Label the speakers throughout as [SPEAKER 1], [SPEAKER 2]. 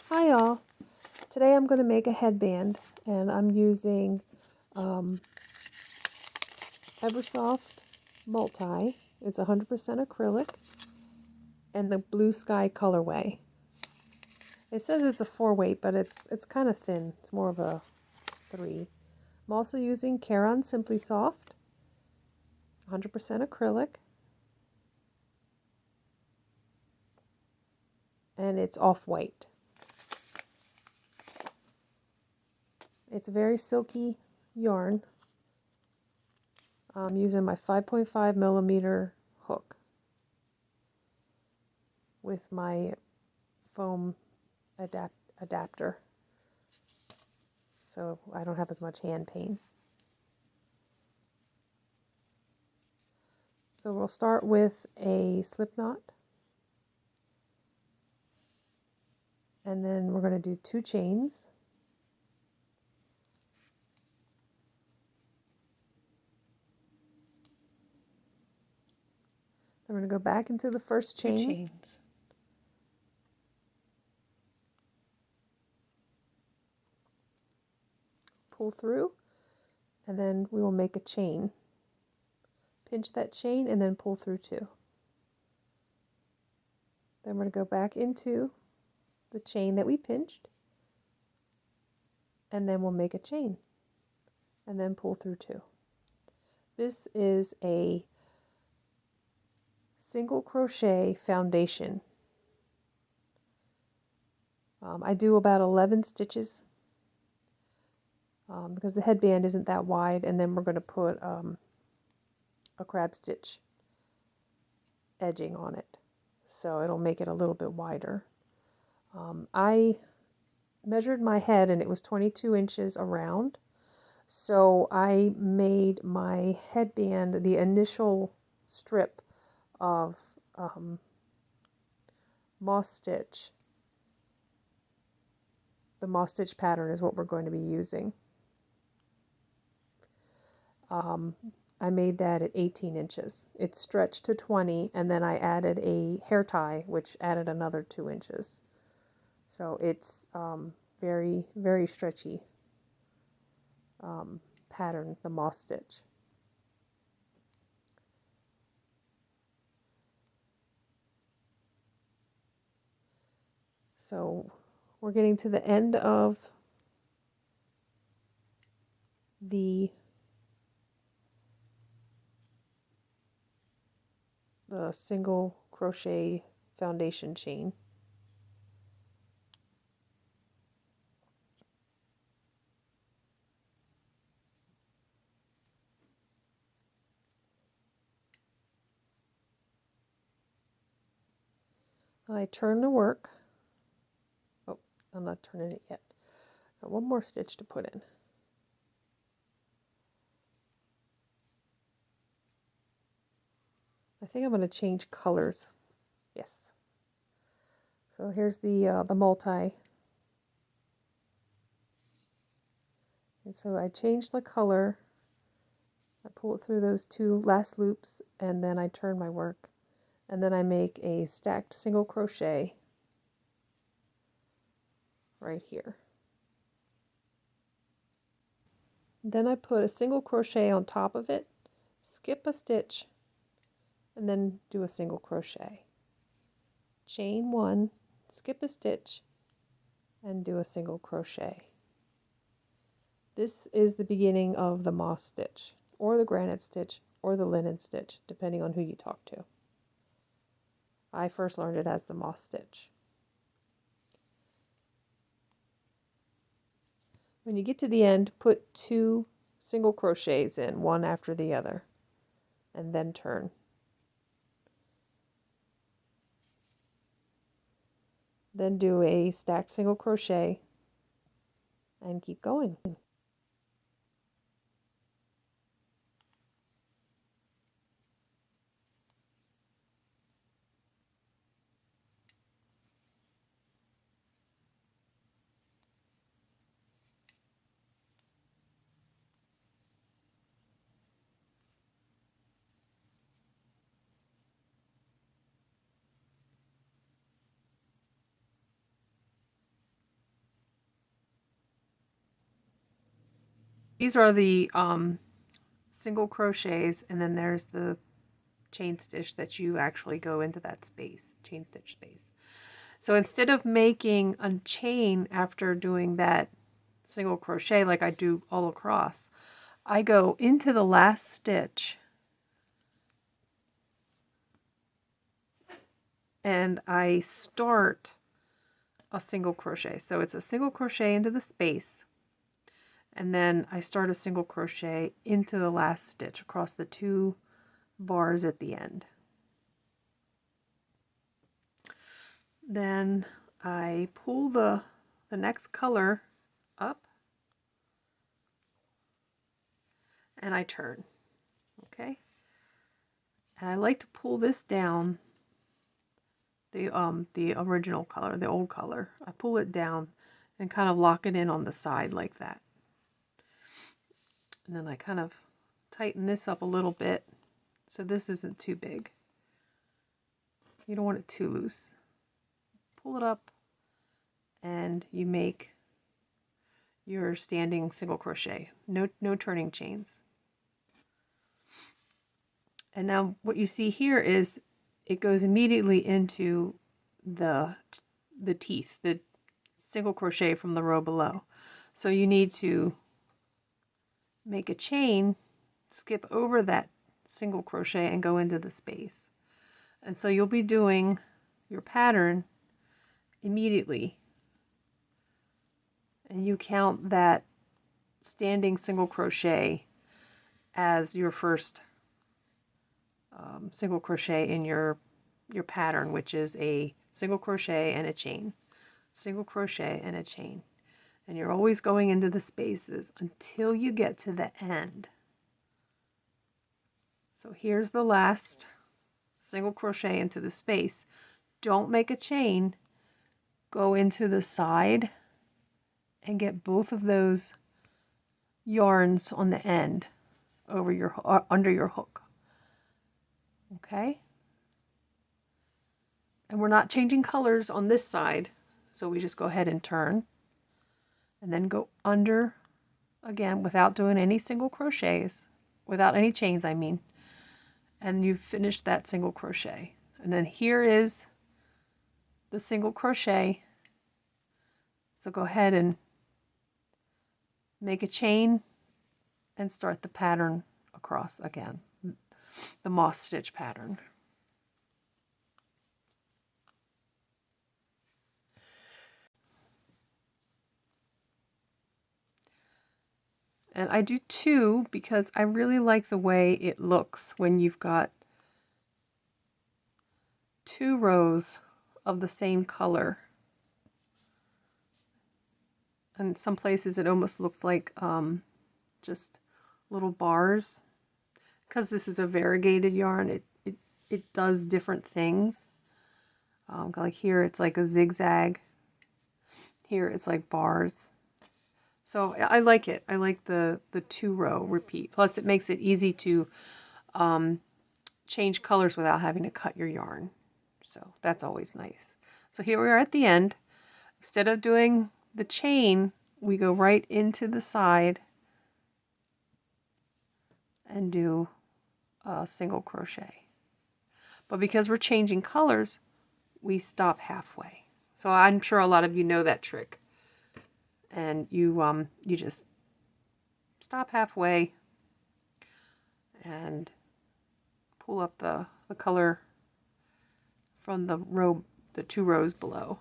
[SPEAKER 1] Hi y'all. Today I'm going to make a headband and I'm using Eversoft Multi. It's 100% acrylic and the blue sky colorway. It says it's a 4-weight, but it's kind of thin. It's more of a 3. I'm also using Caron Simply Soft, 100% acrylic, and it's off-white. It's a very silky yarn. I'm using my 5.5 millimeter hook with my foam adapter, so I don't have as much hand pain. So we'll start with a slip knot, and then we're going to do 2 chains. Then we're going to go back into the first chain.
[SPEAKER 2] 2 chains.
[SPEAKER 1] Pull through, and then we will make a chain. Pinch that chain and then pull through 2. Then we're going to go back into the chain that we pinched, and then we'll make a chain and then pull through 2. This is a single crochet foundation. I do about 11 stitches because the headband isn't that wide, and then we're going to put a crab stitch edging on it, so it'll make it a little bit wider. I measured my head and it was 22 inches around, so I made my headband the initial strip of moss stitch. The moss stitch pattern is what we're going to be using. I made that at 18 inches. It stretched to 20, and then I added a hair tie, which added another 2 inches. So it's very, very stretchy pattern, the moss stitch. So we're getting to the end of the single crochet foundation chain. I turn the work. Oh, I'm not turning it yet. Got one more stitch to put in. I think I'm going to change colors. Yes. So here's the multi. And so I change the color. I pull it through those 2 last loops, and then I turn my work, and then I make a stacked single crochet right here. Then I put a single crochet on top of it, skip a stitch, and then do a single crochet. Chain 1, skip a stitch, and do a single crochet. This is the beginning of the moss stitch, or the granite stitch, or the linen stitch, depending on who you talk to. I first learned it as the moss stitch. When you get to the end, put 2 single crochets in, one after the other, and then turn. Then do a stacked single crochet and keep going. These are the single crochets, and then there's the chain stitch that you actually go into that space, chain stitch space. So instead of making a chain after doing that single crochet like I do all across, I go into the last stitch and I start a single crochet. So it's a single crochet into the space, and then I start a single crochet into the last stitch across the 2 bars at the end. Then I pull the next color up and I turn. Okay, and I like to pull this down, the original color, the old color. I pull it down and kind of lock it in on the side like that. And then I kind of tighten this up a little bit so this isn't too big. You don't want it too loose. Pull it up and you make your standing single crochet. No turning chains. And now what you see here is it goes immediately into the teeth, the single crochet from the row below. So you need to make a chain, skip over that single crochet and go into the space. And so you'll be doing your pattern immediately. And you count that standing single crochet as your first single crochet in your pattern, which is a single crochet and a chain, single crochet and a chain. And you're always going into the spaces until you get to the end. So here's the last single crochet into the space. Don't make a chain. Go into the side and get both of those yarns on the end over your under your hook. Okay? And we're not changing colors on this side, so we just go ahead and turn and then go under again without doing any single crochets, without any chains, I mean. And you've finished that single crochet. And then here is the single crochet. So go ahead and make a chain and start the pattern across again, the moss stitch pattern. And I do 2 because I really like the way it looks when you've got 2 rows of the same color. And some places it almost looks like just little bars. Because this is a variegated yarn, it does different things. Like here it's like a zigzag. Here it's like bars. So I like it. I like the 2-row repeat. Plus it makes it easy to change colors without having to cut your yarn. So that's always nice. So here we are at the end. Instead of doing the chain, we go right into the side and do a single crochet. But because we're changing colors, we stop halfway. So I'm sure a lot of you know that trick. And you just stop halfway and pull up the color from the 2 rows below.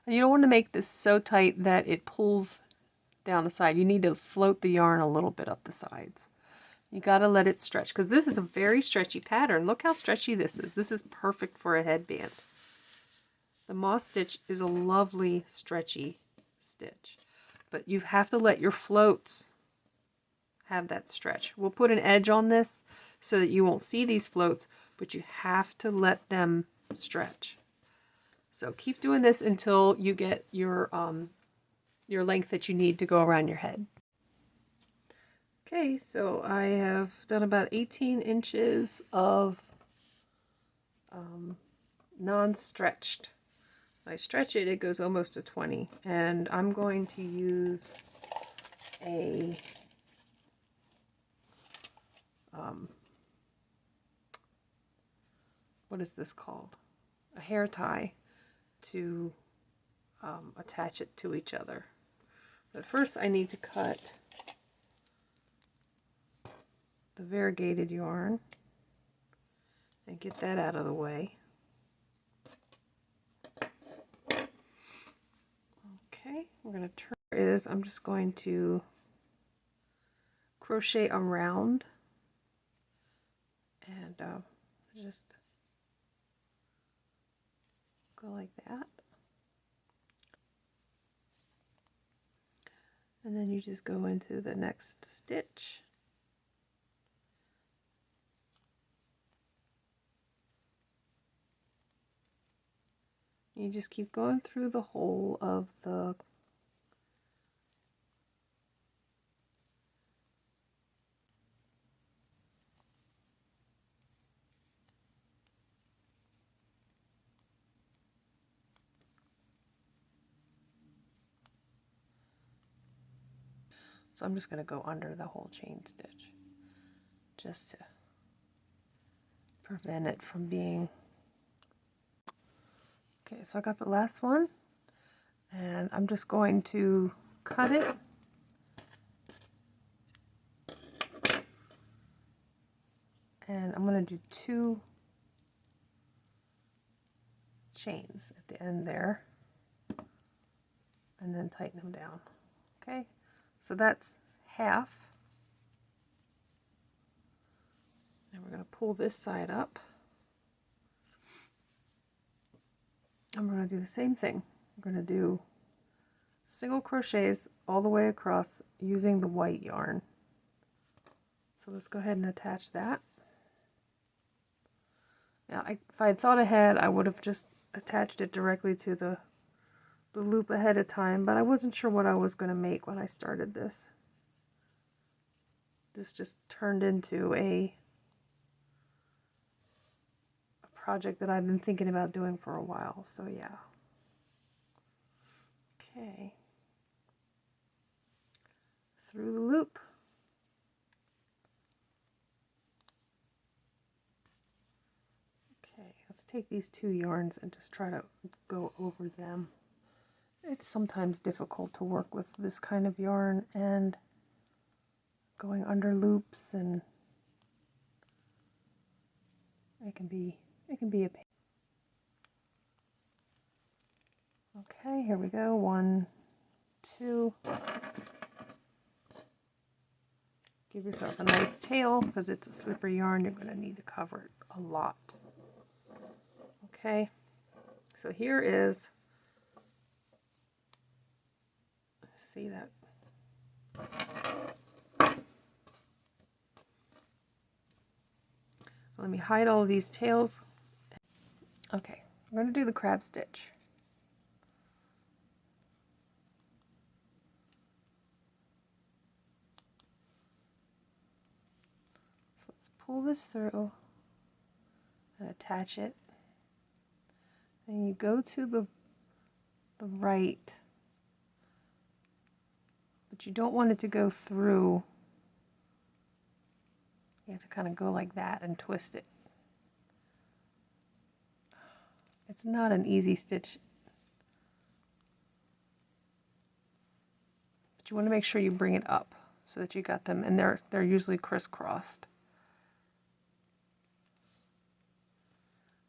[SPEAKER 1] And you don't want to make this so tight that it pulls down the side. You need to float the yarn a little bit up the sides. You got to let it stretch because this is a very stretchy pattern. Look how stretchy this is. This is perfect for a headband. The moss stitch is a lovely stretchy stitch, but you have to let your floats have that stretch. We'll put an edge on this so that you won't see these floats, but you have to let them stretch. So keep doing this until you get your length that you need to go around your head. Okay, so I have done about 18 inches of non-stretched I stretch it, it goes almost to 20. And I'm going to use a what is this called? A hair tie to attach it to each other. But first I need to cut the variegated yarn and get that out of the way. Okay, we're going to turn I'm just going to crochet around and just go like that. And then you just go into the next stitch. You just keep going through the whole of the so I'm just going to go under the whole chain stitch just to prevent it from being. Okay, so I got the last one and I'm just going to cut it and I'm going to do 2 chains at the end there and then tighten them down. Okay, so that's half. And we're going to pull this side up. And we're going to do the same thing. We're going to do single crochets all the way across using the white yarn. So let's go ahead and attach that. Now, if I had thought ahead, I would have just attached it directly to the loop ahead of time, but I wasn't sure what I was going to make when I started this. This just turned into a project that I've been thinking about doing for a while, so yeah. Okay. Through the loop. Okay, let's take these 2 yarns and just try to go over them. It's sometimes difficult to work with this kind of yarn and going under loops, and it can be a pain. Okay, here we go. 1, 2. Give yourself a nice tail because it's a slippery yarn. You're going to need to cover it a lot. Okay, so here is, see that? Let me hide all of these tails. Okay, I'm going to do the crab stitch. So let's pull this through and attach it. Then you go to the right, but you don't want it to go through. You have to kind of go like that and twist it. It's not an easy stitch, but you want to make sure you bring it up so that you got them, and they're usually crisscrossed.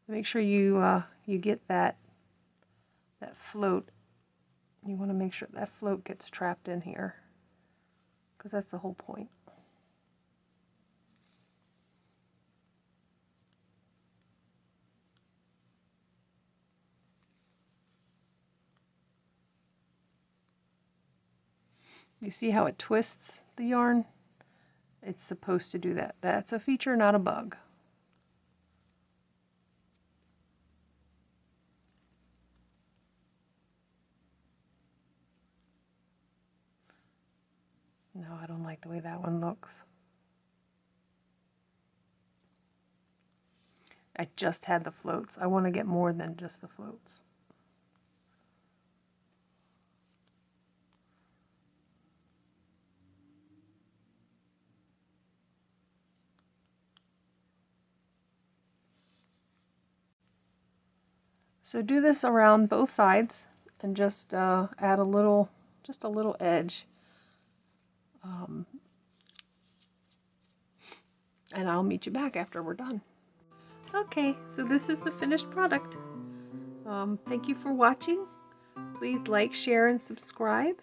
[SPEAKER 1] Make sure you get that float. You want to make sure that float gets trapped in here, because that's the whole point. You see how it twists the yarn? It's supposed to do that. That's a feature, not a bug. No, I don't like the way that one looks. I just had the floats. I want to get more than just the floats. So do this around both sides and just add a little edge. And I'll meet you back after we're done. Okay, so this is the finished product. Thank you for watching. Please like, share, and subscribe.